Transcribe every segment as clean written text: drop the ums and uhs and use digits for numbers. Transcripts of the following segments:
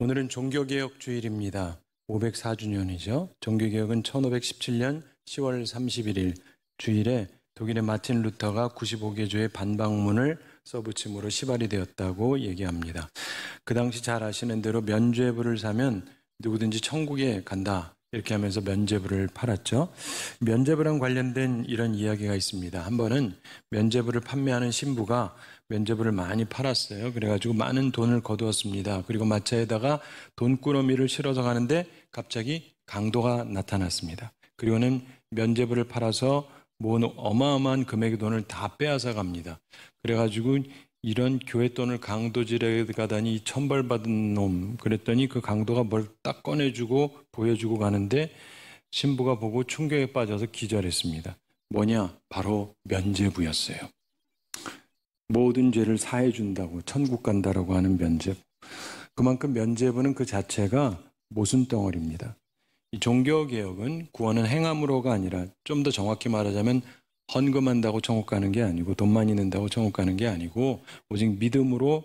오늘은 종교개혁 주일입니다. 504주년이죠. 종교개혁은 1517년 10월 31일 주일에 독일의 마틴 루터가 95개 교의 반박문을 써붙임으로 시발이 되었다고 얘기합니다. 그 당시 잘 아시는 대로 면죄부를 사면 누구든지 천국에 간다, 이렇게 하면서 면죄부를 팔았죠. 면죄부랑 관련된 이런 이야기가 있습니다. 한 번은 면죄부를 판매하는 신부가 면죄부를 많이 팔았어요. 그래가지고 많은 돈을 거두었습니다. 그리고 마차에다가 돈꾸러미를 실어서 가는데 갑자기 강도가 나타났습니다. 그리고는 면죄부를 팔아서 모은 어마어마한 금액의 돈을 다 빼앗아 갑니다. 그래가지고 이런 교회 돈을 강도질에 가다니 천벌받은 놈, 그랬더니 그 강도가 뭘 딱 꺼내주고 보여주고 가는데 신부가 보고 충격에 빠져서 기절했습니다. 뭐냐? 바로 면죄부였어요. 모든 죄를 사해준다고, 천국 간다라고 하는 면죄부. 그만큼 면죄부는 그 자체가 모순덩어리입니다. 이 종교개혁은 구원은 행함으로가 아니라, 좀 더 정확히 말하자면 헌금한다고 천국 가는 게 아니고, 돈 많이 낸다고 천국 가는 게 아니고, 오직 믿음으로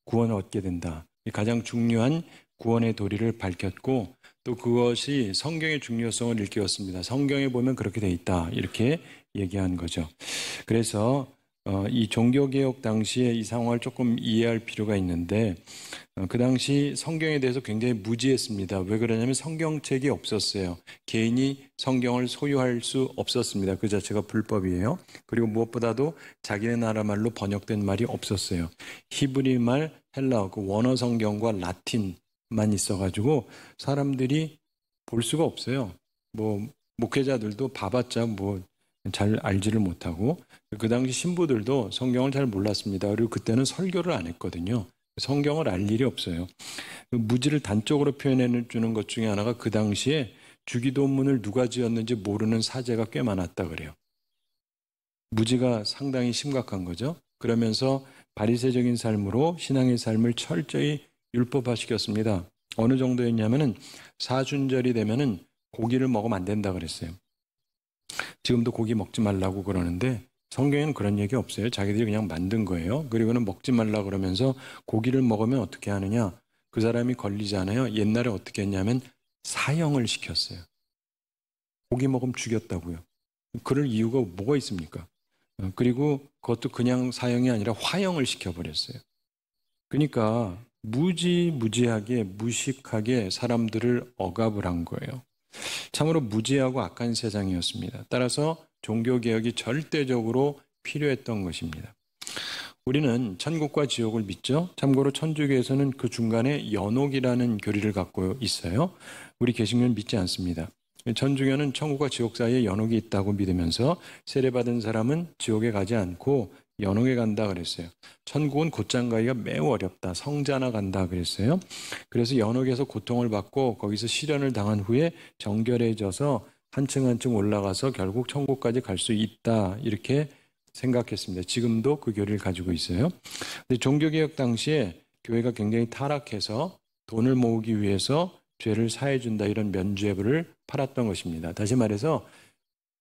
구원을 얻게 된다. 가장 중요한 구원의 도리를 밝혔고, 또 그것이 성경의 중요성을 일깨웠습니다. 성경에 보면 그렇게 돼 있다, 이렇게 얘기한 거죠. 그래서 이 종교개혁 당시에 이 상황을 조금 이해할 필요가 있는데, 그 당시 성경에 대해서 굉장히 무지했습니다. 왜 그러냐면 성경책이 없었어요. 개인이 성경을 소유할 수 없었습니다. 그 자체가 불법이에요. 그리고 무엇보다도 자기네 나라 말로 번역된 말이 없었어요. 히브리 말, 헬라어, 그 원어 성경과 라틴만 있어가지고 사람들이 볼 수가 없어요. 뭐 목회자들도 봐봤자 뭐 잘 알지를 못하고, 그 당시 신부들도 성경을 잘 몰랐습니다. 그리고 그때는 설교를 안 했거든요. 성경을 알 일이 없어요. 무지를 단적으로 표현해 주는 것 중에 하나가, 그 당시에 주기도문을 누가 지었는지 모르는 사제가 꽤 많았다 그래요. 무지가 상당히 심각한 거죠. 그러면서 바리새적인 삶으로 신앙의 삶을 철저히 율법화시켰습니다. 어느 정도였냐면은 사순절이 되면은 고기를 먹으면 안 된다 그랬어요. 지금도 고기 먹지 말라고 그러는데 성경에는 그런 얘기 없어요. 자기들이 그냥 만든 거예요. 그리고는 먹지 말라 그러면서 고기를 먹으면 어떻게 하느냐? 그 사람이 걸리잖아요. 옛날에 어떻게 했냐면 사형을 시켰어요. 고기 먹으면 죽였다고요. 그럴 이유가 뭐가 있습니까? 그리고 그것도 그냥 사형이 아니라 화형을 시켜버렸어요. 그러니까 무지하게 무식하게 사람들을 억압을 한 거예요. 참으로 무지하고 악한 세상이었습니다. 따라서 종교개혁이 절대적으로 필요했던 것입니다. 우리는 천국과 지옥을 믿죠. 참고로 천주교에서는 그 중간에 연옥이라는 교리를 갖고 있어요. 우리 개신교는 믿지 않습니다. 천주교는 천국과 지옥 사이에 연옥이 있다고 믿으면서 세례받은 사람은 지옥에 가지 않고 연옥에 간다 그랬어요. 천국은 곧장 가기가 매우 어렵다. 성자나 간다 그랬어요. 그래서 연옥에서 고통을 받고 거기서 시련을 당한 후에 정결해져서 한층 한층 올라가서 결국 천국까지 갈 수 있다, 이렇게 생각했습니다. 지금도 그 교리를 가지고 있어요. 근데 종교개혁 당시에 교회가 굉장히 타락해서 돈을 모으기 위해서 죄를 사해준다, 이런 면죄부를 팔았던 것입니다. 다시 말해서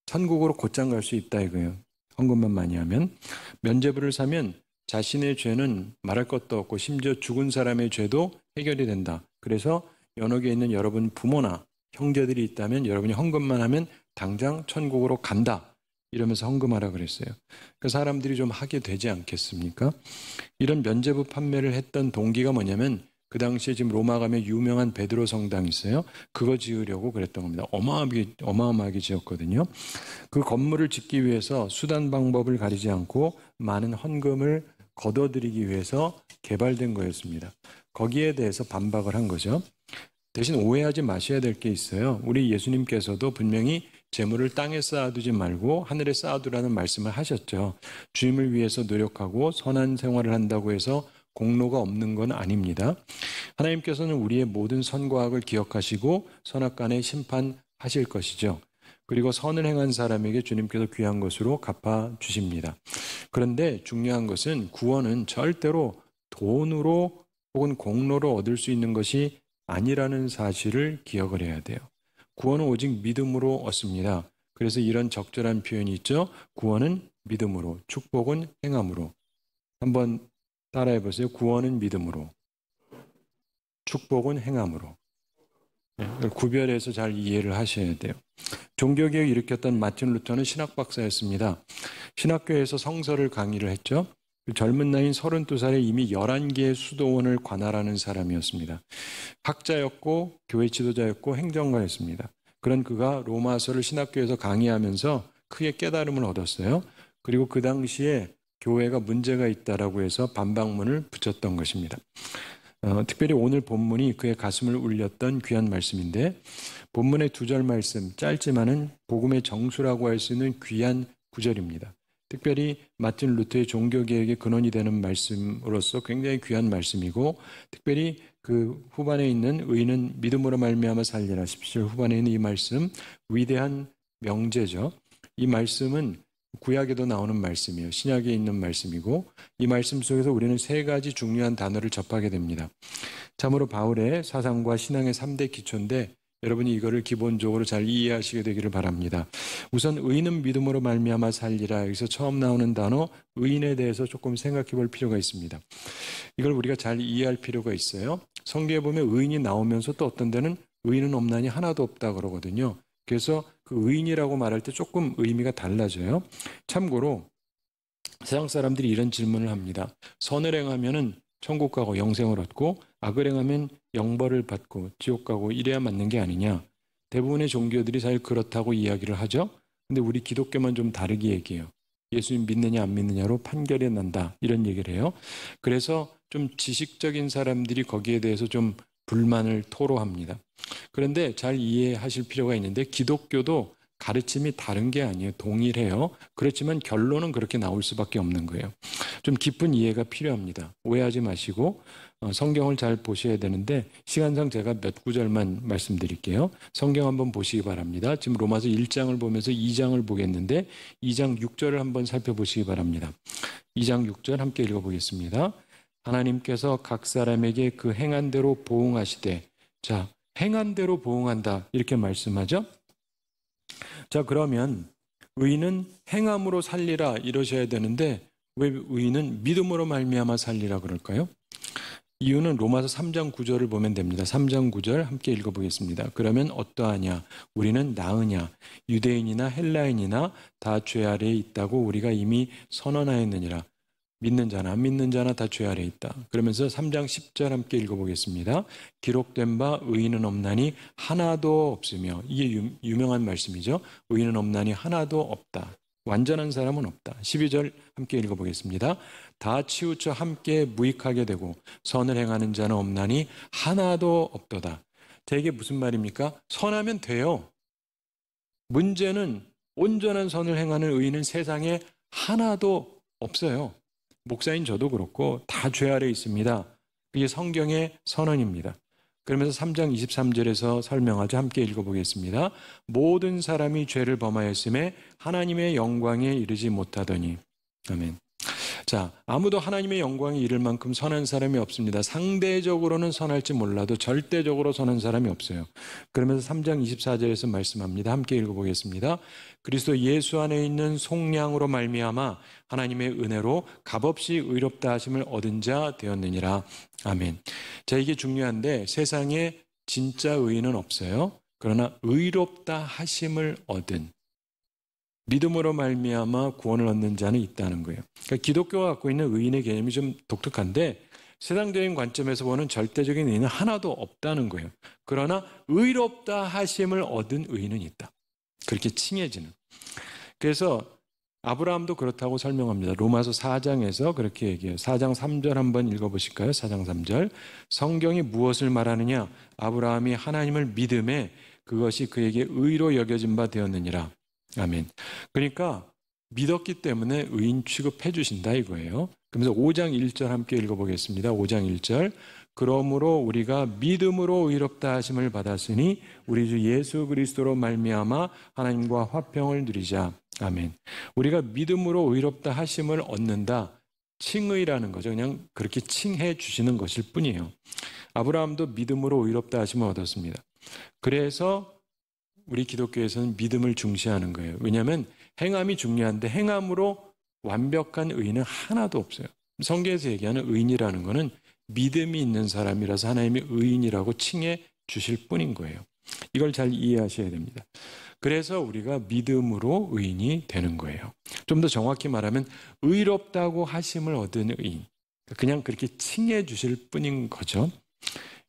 천국으로 곧장 갈 수 있다 이거예요. 헌금만 많이 하면. 면죄부를 사면 자신의 죄는 말할 것도 없고 심지어 죽은 사람의 죄도 해결이 된다. 그래서 연옥에 있는 여러분 부모나 형제들이 있다면 여러분이 헌금만 하면 당장 천국으로 간다, 이러면서 헌금하라 그랬어요. 그 사람들이 좀 하게 되지 않겠습니까? 이런 면죄부 판매를 했던 동기가 뭐냐면, 그 당시에 지금 로마 가면 유명한 베드로 성당 있어요. 그거 지으려고 그랬던 겁니다. 어마어마하게 지었거든요. 그 건물을 짓기 위해서 수단 방법을 가리지 않고 많은 헌금을 거둬들이기 위해서 개발된 거였습니다. 거기에 대해서 반박을 한 거죠. 대신 오해하지 마셔야 될 게 있어요. 우리 예수님께서도 분명히 재물을 땅에 쌓아두지 말고 하늘에 쌓아두라는 말씀을 하셨죠. 주님을 위해서 노력하고 선한 생활을 한다고 해서 공로가 없는 건 아닙니다. 하나님께서는 우리의 모든 선과 악을 기억하시고 선악간에 심판하실 것이죠. 그리고 선을 행한 사람에게 주님께서 귀한 것으로 갚아주십니다. 그런데 중요한 것은 구원은 절대로 돈으로 혹은 공로로 얻을 수 있는 것이 아니라는 사실을 기억을 해야 돼요. 구원은 오직 믿음으로 얻습니다. 그래서 이런 적절한 표현이 있죠. 구원은 믿음으로, 축복은 행함으로. 한번 따라해 보세요. 구원은 믿음으로, 축복은 행함으로. 구별해서 잘 이해를 하셔야 돼요. 종교개혁을 일으켰던 마틴 루터는 신학 박사였습니다. 신학교에서 성서를 강의를 했죠. 젊은 나이인 32살에 이미 11개의 수도원을 관할하는 사람이었습니다. 학자였고 교회 지도자였고 행정가였습니다. 그런 그가 로마서를 신학교에서 강의하면서 크게 깨달음을 얻었어요. 그리고 그 당시에 교회가 문제가 있다라고 해서 반박문을 붙였던 것입니다. 특별히 오늘 본문이 그의 가슴을 울렸던 귀한 말씀인데, 본문의 2절 말씀, 짧지만은 복음의 정수라고 할 수 있는 귀한 구절입니다. 특별히 마틴 루터의 종교개혁의 근원이 되는 말씀으로서 굉장히 귀한 말씀이고, 특별히 그 후반에 있는 의인은 믿음으로 말미암아 살리라 17절 후반에 있는 이 말씀, 위대한 명제죠. 이 말씀은 구약에도 나오는 말씀이에요. 신약에 있는 말씀이고, 이 말씀 속에서 우리는 3가지 중요한 단어를 접하게 됩니다. 참으로 바울의 사상과 신앙의 3대 기초인데 여러분이 이거를 기본적으로 잘 이해하시게 되기를 바랍니다. 우선 의인은 믿음으로 말미암아 살리라, 여기서 처음 나오는 단어 의인에 대해서 조금 생각해 볼 필요가 있습니다. 이걸 우리가 잘 이해할 필요가 있어요. 성경에 보면 의인이 나오면서 또 어떤 데는 의인은 없나니 하나도 없다 그러거든요. 그래서 그 의인이라고 말할 때 조금 의미가 달라져요. 참고로 세상 사람들이 이런 질문을 합니다. 선을 행하면은 천국 가고 영생을 얻고 악을 행하면 영벌을 받고 지옥 가고 이래야 맞는 게 아니냐. 대부분의 종교들이 사실 그렇다고 이야기를 하죠. 근데 우리 기독교만 좀 다르게 얘기해요. 예수님 믿느냐 안 믿느냐로 판결이 난다, 이런 얘기를 해요. 그래서 좀 지식적인 사람들이 거기에 대해서 좀 불만을 토로합니다. 그런데 잘 이해하실 필요가 있는데 기독교도 가르침이 다른 게 아니에요. 동일해요. 그렇지만 결론은 그렇게 나올 수밖에 없는 거예요. 좀 깊은 이해가 필요합니다. 오해하지 마시고 성경을 잘 보셔야 되는데 시간상 제가 몇 구절만 말씀드릴게요. 성경 한번 보시기 바랍니다. 지금 로마서 1장을 보면서 2장을 보겠는데 2장 6절을 한번 살펴보시기 바랍니다. 2장 6절 함께 읽어보겠습니다. 하나님께서 각 사람에게 그 행한 대로 보응하시되, 자, 행한 대로 보응한다 이렇게 말씀하죠. 자, 그러면 의인은 행함으로 살리라 이러셔야 되는데 왜 의인은 믿음으로 말미암아 살리라 그럴까요? 이유는 로마서 3장 9절을 보면 됩니다. 3장 9절 함께 읽어보겠습니다. 그러면 어떠하냐? 우리는 나으냐? 유대인이나 헬라인이나 다 죄 아래에 있다고 우리가 이미 선언하였느니라. 믿는 자나 안 믿는 자나 다 죄 아래에 있다. 그러면서 3장 10절 함께 읽어보겠습니다. 기록된 바 의인은 없나니 하나도 없으며, 이게 유명한 말씀이죠. 의인은 없나니 하나도 없다. 완전한 사람은 없다. 12절 함께 읽어보겠습니다. 다 치우쳐 함께 무익하게 되고 선을 행하는 자는 없나니 하나도 없도다. 자, 이게 무슨 말입니까? 선하면 돼요. 문제는 온전한 선을 행하는 의인은 세상에 하나도 없어요. 목사인 저도 그렇고 다 죄 아래에 있습니다. 그게 성경의 선언입니다. 그러면서 3장 23절에서 설명하죠. 함께 읽어보겠습니다. 모든 사람이 죄를 범하였음에 하나님의 영광에 이르지 못하더니. 아멘. 자, 아무도 하나님의 영광에 이를 만큼 선한 사람이 없습니다. 상대적으로는 선할지 몰라도 절대적으로 선한 사람이 없어요. 그러면서 3장 24절에서 말씀합니다. 함께 읽어보겠습니다. 그리스도 예수 안에 있는 속량으로 말미암아 하나님의 은혜로 값없이 의롭다 하심을 얻은 자 되었느니라. 아멘. 자, 이게 중요한데 세상에 진짜 의인은 없어요. 그러나 의롭다 하심을 얻은, 믿음으로 말미암아 구원을 얻는 자는 있다는 거예요. 그러니까 기독교가 갖고 있는 의인의 개념이 좀 독특한데 세상적인 관점에서 보는 절대적인 의인은 하나도 없다는 거예요. 그러나 의롭다 하심을 얻은 의인은 있다. 그렇게 칭해지는. 그래서 아브라함도 그렇다고 설명합니다. 로마서 4장에서 그렇게 얘기해요. 4장 3절 한번 읽어보실까요? 4장 3절. 성경이 무엇을 말하느냐? 아브라함이 하나님을 믿음에 그것이 그에게 의로 여겨진 바 되었느니라. 아멘. 그러니까 믿었기 때문에 의인 취급해 주신다 이거예요. 그러면서 5장 1절 함께 읽어보겠습니다. 5장 1절. 그러므로 우리가 믿음으로 의롭다 하심을 받았으니 우리 주 예수 그리스도로 말미암아 하나님과 화평을 누리자. 아멘. 우리가 믿음으로 의롭다 하심을 얻는다. 칭의라는 거죠. 그냥 그렇게 칭해 주시는 것일 뿐이에요. 아브라함도 믿음으로 의롭다 하심을 얻었습니다. 그래서 우리 기독교에서는 믿음을 중시하는 거예요. 왜냐하면 행함이 중요한데 행함으로 완벽한 의인은 하나도 없어요. 성경에서 얘기하는 의인이라는 것은 믿음이 있는 사람이라서 하나님이 의인이라고 칭해 주실 뿐인 거예요. 이걸 잘 이해하셔야 됩니다. 그래서 우리가 믿음으로 의인이 되는 거예요. 좀 더 정확히 말하면 의롭다고 하심을 얻은 의인. 그냥 그렇게 칭해 주실 뿐인 거죠.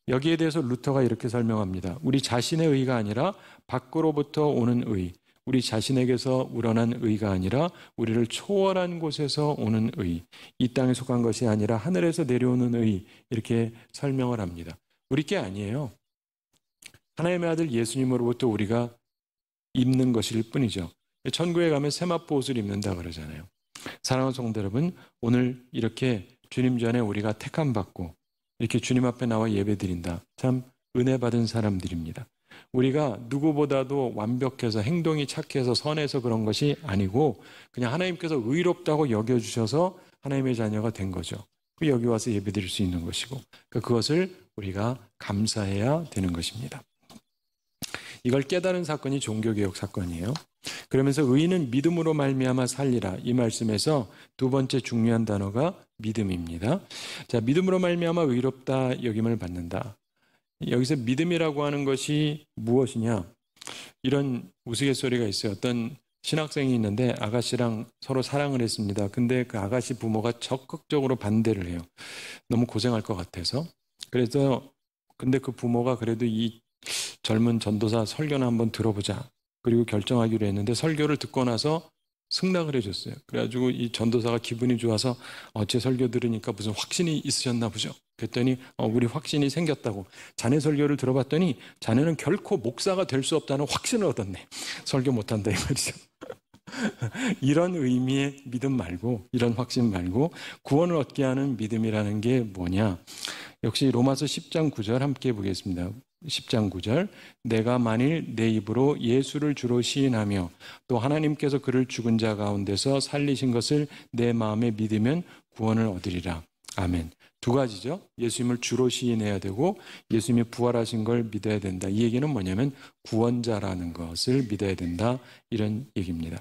여기에 대해서 루터가 이렇게 설명합니다. 우리 자신의 의가 아니라 밖으로부터 오는 의, 우리 자신에게서 우러난 의가 아니라 우리를 초월한 곳에서 오는 의, 이 땅에 속한 것이 아니라 하늘에서 내려오는 의, 이렇게 설명을 합니다. 우리 게 아니에요. 하나님의 아들 예수님으로부터 우리가 입는 것일 뿐이죠. 천국에 가면 세마포 옷을 입는다 그러잖아요. 사랑하는 성도 여러분, 오늘 이렇게 주님 전에 우리가 택함 받고 이렇게 주님 앞에 나와 예배드린다. 참 은혜 받은 사람들입니다. 우리가 누구보다도 완벽해서 행동이 착해서 선해서 그런 것이 아니고 그냥 하나님께서 의롭다고 여겨주셔서 하나님의 자녀가 된 거죠. 여기 와서 예배드릴 수 있는 것이고 그것을 우리가 감사해야 되는 것입니다. 이걸 깨달은 사건이 종교개혁 사건이에요. 그러면서 의인은 믿음으로 말미암아 살리라. 이 말씀에서 두 번째 중요한 단어가 믿음입니다. 자, 믿음으로 말미암아 의롭다 여김을 받는다. 여기서 믿음이라고 하는 것이 무엇이냐? 이런 우스갯소리가 있어요. 어떤 신학생이 있는데 아가씨랑 서로 사랑을 했습니다. 근데 그 아가씨 부모가 적극적으로 반대를 해요. 너무 고생할 것 같아서. 그래서 근데 그 부모가 그래도 이 젊은 전도사 설교나 한번 들어보자. 그리고 결정하기로 했는데 설교를 듣고 나서 승낙을 해줬어요. 그래가지고 이 전도사가 기분이 좋아서 제 설교 들으니까 무슨 확신이 있으셨나 보죠. 그랬더니 우리 확신이 생겼다고. 자네 설교를 들어봤더니 자네는 결코 목사가 될 수 없다는 확신을 얻었네. 설교 못한다 이 말이죠. 이런 의미의 믿음 말고 이런 확신 말고 구원을 얻게 하는 믿음이라는 게 뭐냐. 역시 로마서 10장 9절 함께 보겠습니다. 10장 9절 내가 만일 내 입으로 예수를 주로 시인하며 또 하나님께서 그를 죽은 자 가운데서 살리신 것을 내 마음에 믿으면 구원을 얻으리라. 아멘. 두 가지죠. 예수님을 주로 시인해야 되고 예수님이 부활하신 걸 믿어야 된다. 이 얘기는 뭐냐면 구원자라는 것을 믿어야 된다. 이런 얘기입니다.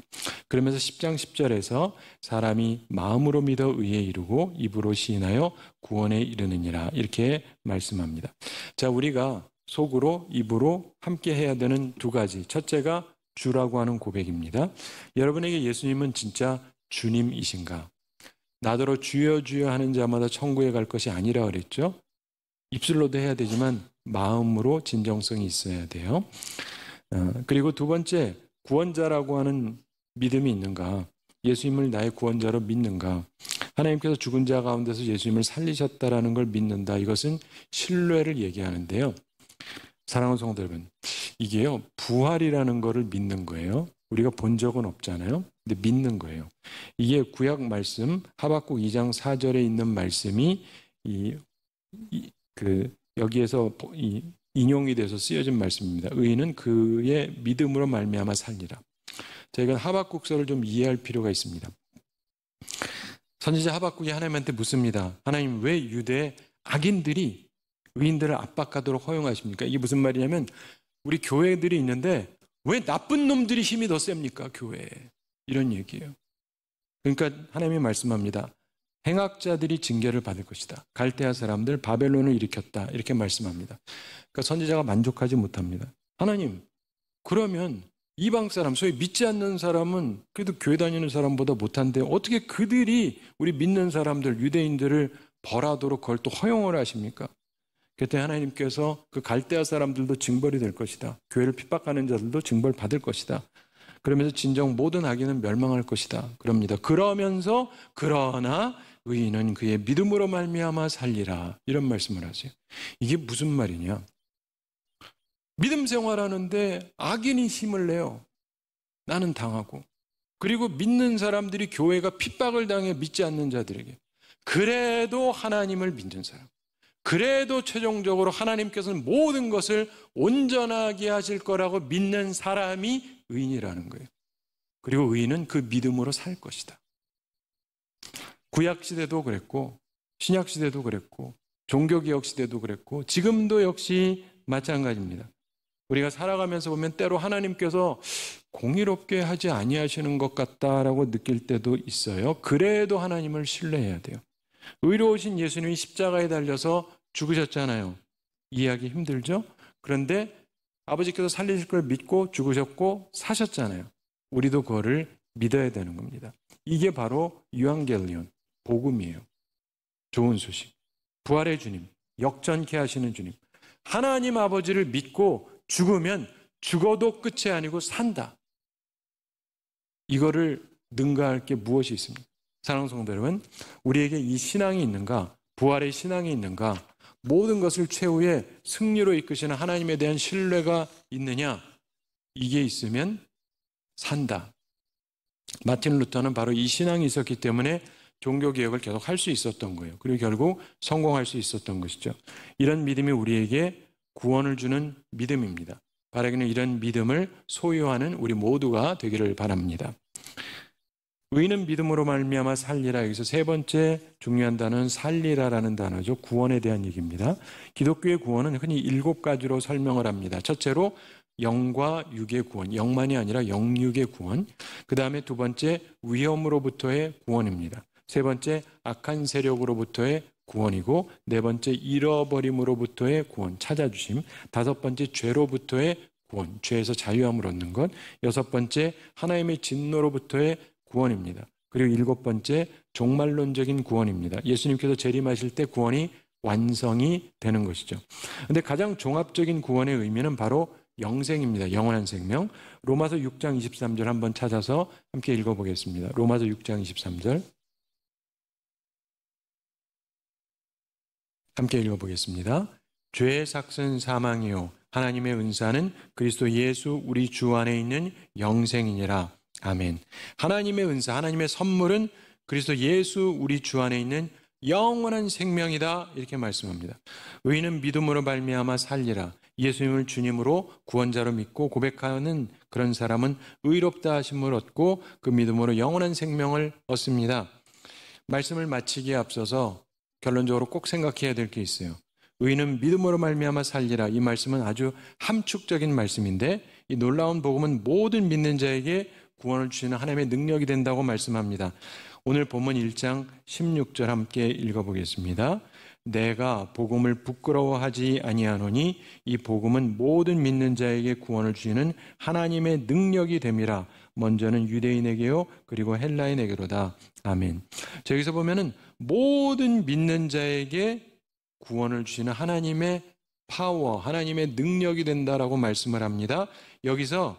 그러면서 10장 10절에서 사람이 마음으로 믿어 의에 이르고 입으로 시인하여 구원에 이르느니라. 이렇게 말씀합니다. 자, 우리가 속으로 입으로 함께 해야 되는 두 가지. 첫째가 주라고 하는 고백입니다. 여러분에게 예수님은 진짜 주님이신가? 나더러 주여 주여 하는 자마다 천국에 갈 것이 아니라 그랬죠. 입술로도 해야 되지만 마음으로 진정성이 있어야 돼요. 그리고 두 번째, 구원자라고 하는 믿음이 있는가? 예수님을 나의 구원자로 믿는가? 하나님께서 죽은 자 가운데서 예수님을 살리셨다라는 걸 믿는다. 이것은 신뢰를 얘기하는데요. 사랑하는 성도 여러분, 이게요, 부활이라는 거를 믿는 거예요. 우리가 본 적은 없잖아요. 근데 믿는 거예요. 이게 구약 말씀 하박국 2장 4절에 있는 말씀이 여기에서 인용이 돼서 쓰여진 말씀입니다. 의인은 그의 믿음으로 말미암아 살리라. 저희가 하박국서를 좀 이해할 필요가 있습니다. 선지자 하박국이 하나님한테 묻습니다. 하나님, 왜 유대 악인들이 의인들을 압박하도록 허용하십니까? 이게 무슨 말이냐면 우리 교회들이 있는데 왜 나쁜 놈들이 힘이 더 셉니까? 교회에. 이런 얘기예요. 그러니까 하나님이 말씀합니다. 행악자들이 징계를 받을 것이다. 갈대아 사람들 바벨론을 일으켰다. 이렇게 말씀합니다. 그러니까 선지자가 만족하지 못합니다. 하나님, 그러면 이방 사람, 소위 믿지 않는 사람은 그래도 교회 다니는 사람보다 못한데 어떻게 그들이 우리 믿는 사람들, 유대인들을 벌하도록 그걸 또 허용을 하십니까? 그때 하나님께서 그 갈대아 사람들도 징벌이 될 것이다. 교회를 핍박하는 자들도 징벌 받을 것이다. 그러면서 진정 모든 악인은 멸망할 것이다. 그럽니다. 그러면서 그러나 의인은 그의 믿음으로 말미암아 살리라. 이런 말씀을 하세요. 이게 무슨 말이냐? 믿음 생활하는데 악인이 힘을 내요. 나는 당하고. 그리고 믿는 사람들이 교회가 핍박을 당해 믿지 않는 자들에게. 그래도 하나님을 믿는 사람. 그래도 최종적으로 하나님께서는 모든 것을 온전하게 하실 거라고 믿는 사람이 의인이라는 거예요. 그리고 의인은 그 믿음으로 살 것이다. 구약시대도 그랬고 신약시대도 그랬고 종교개혁 시대도 그랬고 지금도 역시 마찬가지입니다. 우리가 살아가면서 보면 때로 하나님께서 공의롭게 하지 아니하시는 것 같다라고 느낄 때도 있어요. 그래도 하나님을 신뢰해야 돼요. 의로우신 예수님이 십자가에 달려서 죽으셨잖아요. 이해하기 힘들죠? 그런데 아버지께서 살리실 걸 믿고 죽으셨고 사셨잖아요. 우리도 그거를 믿어야 되는 겁니다. 이게 바로 유앙겔리온, 복음이에요. 좋은 소식. 부활의 주님, 역전케 하시는 주님. 하나님 아버지를 믿고 죽으면 죽어도 끝이 아니고 산다. 이거를 능가할 게 무엇이 있습니까? 사랑하는 성도 여러분, 우리에게 이 신앙이 있는가? 부활의 신앙이 있는가? 모든 것을 최후의 승리로 이끄시는 하나님에 대한 신뢰가 있느냐? 이게 있으면 산다. 마틴 루터는 바로 이 신앙이 있었기 때문에 종교개혁을 계속 할 수 있었던 거예요. 그리고 결국 성공할 수 있었던 것이죠. 이런 믿음이 우리에게 구원을 주는 믿음입니다. 바라기는 이런 믿음을 소유하는 우리 모두가 되기를 바랍니다. 의인은 믿음으로 말미암아 살리라. 여기서 세 번째 중요한 단어는 살리라라는 단어죠. 구원에 대한 얘기입니다. 기독교의 구원은 흔히 7가지로 설명을 합니다. 첫째로 영과 육의 구원, 영만이 아니라 영육의 구원. 그 다음에 두 번째 위험으로부터의 구원입니다. 세 번째 악한 세력으로부터의 구원이고, 네 번째 잃어버림으로부터의 구원, 찾아주심. 다섯 번째 죄로부터의 구원, 죄에서 자유함을 얻는 것. 여섯 번째 하나님의 진노로부터의 구원입니다. 그리고 일곱 번째 종말론적인 구원입니다. 예수님께서 재림하실 때 구원이 완성이 되는 것이죠. 그런데 가장 종합적인 구원의 의미는 바로 영생입니다. 영원한 생명. 로마서 6장 23절 한번 찾아서 함께 읽어보겠습니다. 로마서 6장 23절 함께 읽어보겠습니다. 죄의 삭은 사망이요 하나님의 은사는 그리스도 예수 우리 주 안에 있는 영생이니라. 아멘. 하나님의 은사, 하나님의 선물은 그리스도 예수 우리 주 안에 있는 영원한 생명이다. 이렇게 말씀합니다. 의인은 믿음으로 말미암아 살리라. 예수님을 주님으로 구원자로 믿고 고백하는 그런 사람은 의롭다 하심을 얻고 그 믿음으로 영원한 생명을 얻습니다. 말씀을 마치기에 앞서서 결론적으로 꼭 생각해야 될 게 있어요. 의인은 믿음으로 말미암아 살리라. 이 말씀은 아주 함축적인 말씀인데 이 놀라운 복음은 모든 믿는 자에게 구원을 주시는 하나님의 능력이 된다고 말씀합니다. 오늘 본문 1장 16절 함께 읽어보겠습니다. 내가 복음을 부끄러워하지 아니하노니 이 복음은 모든 믿는 자에게 구원을 주시는 하나님의 능력이 됨이라. 먼저는 유대인에게요 그리고 헬라인에게로다. 아멘. 여기서 보면은 모든 믿는 자에게 구원을 주시는 하나님의 파워, 하나님의 능력이 된다라고 말씀을 합니다. 여기서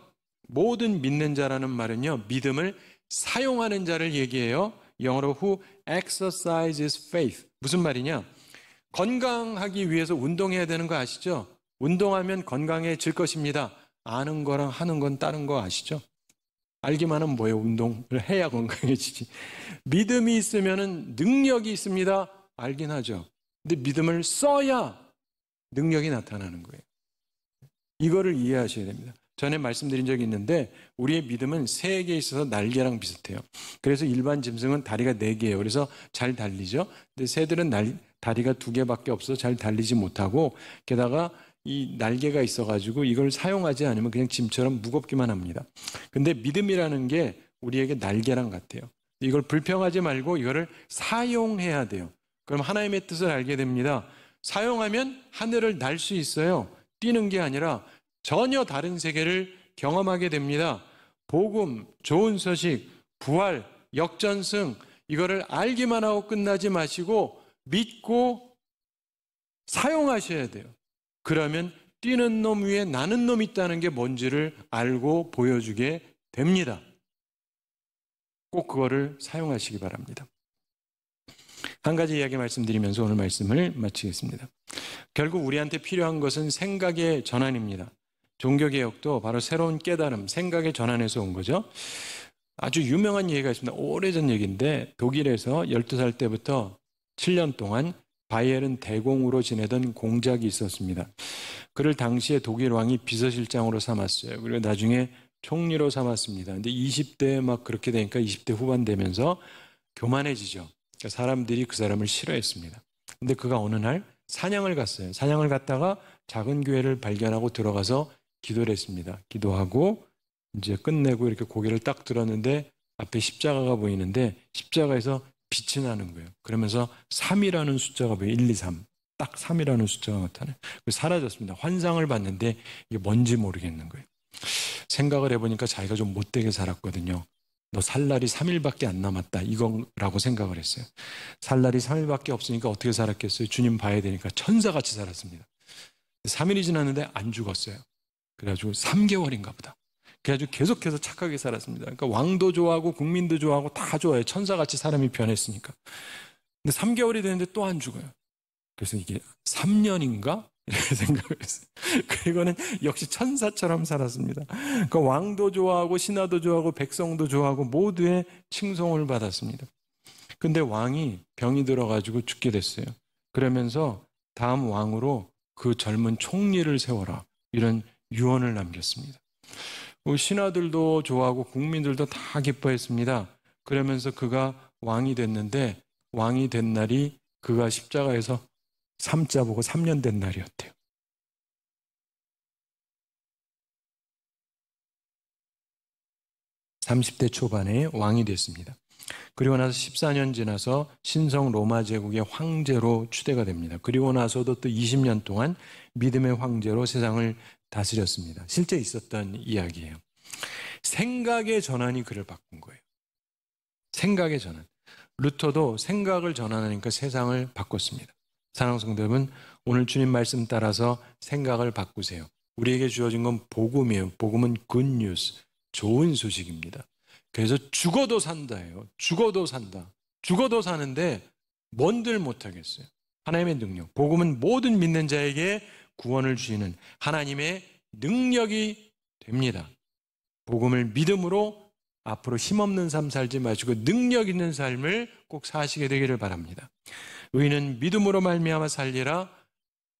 모든 믿는 자라는 말은요, 믿음을 사용하는 자를 얘기해요. 영어로 who exercises faith. 무슨 말이냐? 건강하기 위해서 운동해야 되는 거 아시죠? 운동하면 건강해질 것입니다. 아는 거랑 하는 건 다른 거 아시죠? 알기만 하면 뭐예요? 운동을 해야 건강해지지. 믿음이 있으면 능력이 있습니다. 알긴 하죠. 근데 믿음을 써야 능력이 나타나는 거예요. 이거를 이해하셔야 됩니다. 전에 말씀드린 적이 있는데 우리의 믿음은 새에게 있어서 날개랑 비슷해요. 그래서 일반 짐승은 다리가 4개예요. 그래서 잘 달리죠. 근데 새들은 다리가 2개밖에 없어서 잘 달리지 못하고 게다가 이 날개가 있어가지고 이걸 사용하지 않으면 그냥 짐처럼 무겁기만 합니다. 근데 믿음이라는 게 우리에게 날개랑 같아요. 이걸 불평하지 말고 이거를 사용해야 돼요. 그럼 하나님의 뜻을 알게 됩니다. 사용하면 하늘을 날 수 있어요. 뛰는 게 아니라 전혀 다른 세계를 경험하게 됩니다. 복음, 좋은 소식, 부활, 역전승 이거를 알기만 하고 끝나지 마시고 믿고 사용하셔야 돼요. 그러면 뛰는 놈 위에 나는 놈이 있다는 게 뭔지를 알고 보여주게 됩니다. 꼭 그거를 사용하시기 바랍니다. 한 가지 이야기 말씀드리면서 오늘 말씀을 마치겠습니다. 결국 우리한테 필요한 것은 생각의 전환입니다. 종교개혁도 바로 새로운 깨달음, 생각의 전환에서 온 거죠. 아주 유명한 얘기가 있습니다. 오래전 얘기인데 독일에서 12살 때부터 7년 동안 바이에른 대공으로 지내던 공작이 있었습니다. 그를 당시에 독일 왕이 비서실장으로 삼았어요. 그리고 나중에 총리로 삼았습니다. 근데 20대에 막 그렇게 되니까 20대 후반 되면서 교만해지죠. 그러니까 사람들이 그 사람을 싫어했습니다. 근데 그가 어느 날 사냥을 갔어요. 사냥을 갔다가 작은 교회를 발견하고 들어가서 기도를 했습니다. 기도하고 이제 끝내고 이렇게 고개를 딱 들었는데 앞에 십자가가 보이는데 십자가에서 빛이 나는 거예요. 그러면서 3이라는 숫자가 왜 1, 2, 3, 딱 3이라는 숫자가 나타나요. 사라졌습니다. 환상을 봤는데 이게 뭔지 모르겠는 거예요. 생각을 해보니까 자기가 좀 못되게 살았거든요. 너 살 날이 3일밖에 안 남았다 이거라고 생각을 했어요. 살 날이 3일밖에 없으니까 어떻게 살았겠어요? 주님 봐야 되니까 천사같이 살았습니다. 3일이 지났는데 안 죽었어요. 그래가지고 3개월인가 보다. 그래가지고 계속해서 착하게 살았습니다. 그러니까 왕도 좋아하고 국민도 좋아하고 다 좋아해요. 천사같이 사람이 변했으니까. 근데 3개월이 되는데 또 안 죽어요. 그래서 이게 3년인가? 이렇게 생각을 했어요. 그리고는 역시 천사처럼 살았습니다. 그러니까 왕도 좋아하고 신하도 좋아하고 백성도 좋아하고 모두의 칭송을 받았습니다. 근데 왕이 병이 들어가지고 죽게 됐어요. 그러면서 다음 왕으로 그 젊은 총리를 세워라 이런 유언을 남겼습니다. 신하들도 좋아하고 국민들도 다 기뻐했습니다. 그러면서 그가 왕이 됐는데 왕이 된 날이 그가 십자가에서 삼자 보고 3년 된 날이었대요. (30대) 초반에 왕이 됐습니다. 그리고 나서 14년 지나서 신성 로마 제국의 황제로 추대가 됩니다. 그리고 나서도 또 20년 동안 믿음의 황제로 세상을 다스렸습니다. 실제 있었던 이야기예요. 생각의 전환이 그를 바꾼 거예요. 생각의 전환. 루터도 생각을 전환하니까 세상을 바꿨습니다. 사랑하는 성도 여러분, 오늘 주님 말씀 따라서 생각을 바꾸세요. 우리에게 주어진 건 복음이에요. 복음은 good news, 좋은 소식입니다. 그래서 죽어도 산다예요. 죽어도 산다. 죽어도 사는데 뭔들 못하겠어요. 하나님의 능력. 복음은 모든 믿는 자에게 구원을 주시는 하나님의 능력이 됩니다. 복음을 믿음으로 앞으로 힘없는 삶 살지 마시고 능력 있는 삶을 꼭 사시게 되기를 바랍니다. 의인은 믿음으로 말미암아 살리라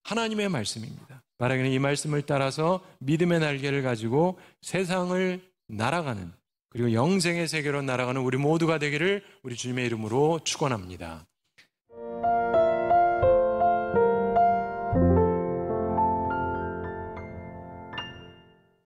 하나님의 말씀입니다. 바라기는 이 말씀을 따라서 믿음의 날개를 가지고 세상을 날아가는 그리고 영생의 세계로 날아가는 우리 모두가 되기를 우리 주님의 이름으로 축원합니다.